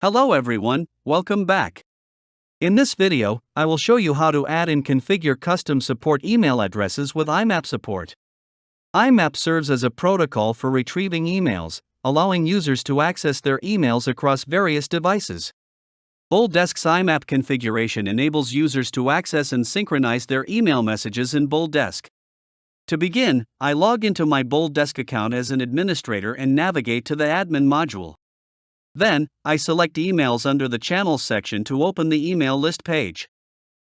Hello everyone, welcome back. In this video, I will show you how to add and configure custom support email addresses with IMAP support. IMAP serves as a protocol for retrieving emails, allowing users to access their emails across various devices. BoldDesk's IMAP configuration enables users to access and synchronize their email messages in BoldDesk. To begin, I log into my BoldDesk account as an administrator and navigate to the admin module. Then, I select Emails under the Channels section to open the email list page.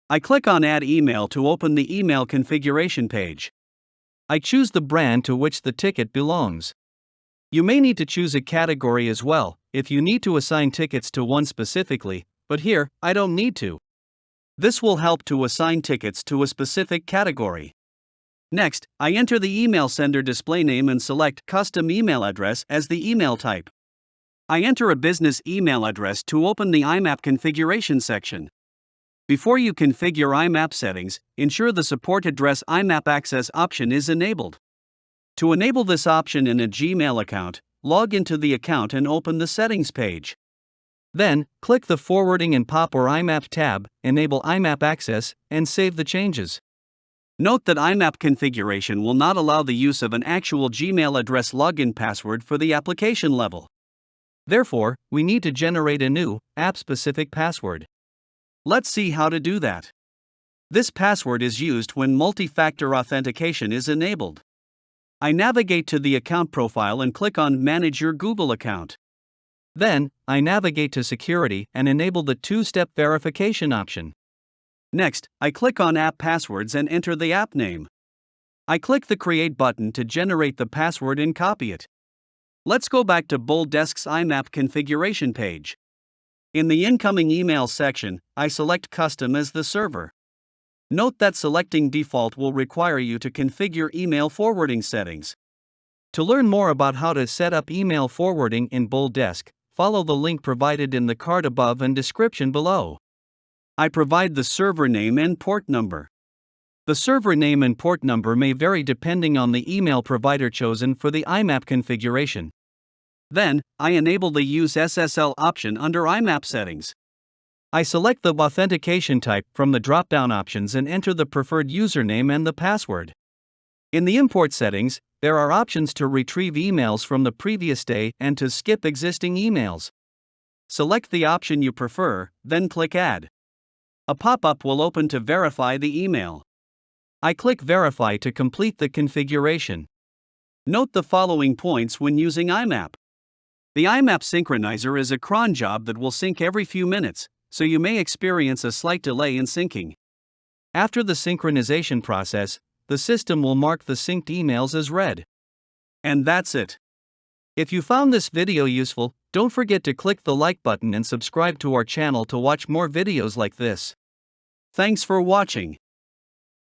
I click on Add Email to open the email configuration page. I choose the brand to which the ticket belongs. You may need to choose a category as well, if you need to assign tickets to one specifically, but here, I don't need to. This will help to assign tickets to a specific category. Next, I enter the email sender display name and select Custom Email Address as the email type. I enter a business email address to open the IMAP configuration section. Before you configure IMAP settings, ensure the Support Address IMAP Access option is enabled. To enable this option in a Gmail account, log into the account and open the Settings page. Then, click the Forwarding and POP or IMAP tab, enable IMAP access, and save the changes. Note that IMAP configuration will not allow the use of an actual Gmail address login password for the application level. Therefore, we need to generate a new, app-specific password. Let's see how to do that. This password is used when multi-factor authentication is enabled. I navigate to the account profile and click on Manage Your Google account. Then, I navigate to Security and enable the two-step verification option. Next, I click on App Passwords and enter the app name. I click the Create button to generate the password and copy it. Let's go back to BoldDesk's IMAP configuration page. In the Incoming Email section, I select Custom as the server. Note that selecting Default will require you to configure email forwarding settings. To learn more about how to set up email forwarding in BoldDesk, follow the link provided in the card above and description below. I provide the server name and port number. The server name and port number may vary depending on the email provider chosen for the IMAP configuration. Then, I enable the Use SSL option under IMAP settings. I select the authentication type from the drop-down options and enter the preferred username and the password. In the import settings, there are options to retrieve emails from the previous day and to skip existing emails. Select the option you prefer, then click Add. A pop-up will open to verify the email. I click Verify to complete the configuration. Note the following points when using IMAP. The IMAP synchronizer is a cron job that will sync every few minutes, so you may experience a slight delay in syncing. After the synchronization process, the system will mark the synced emails as read. And that's it. If you found this video useful, don't forget to click the like button and subscribe to our channel to watch more videos like this. Thanks for watching.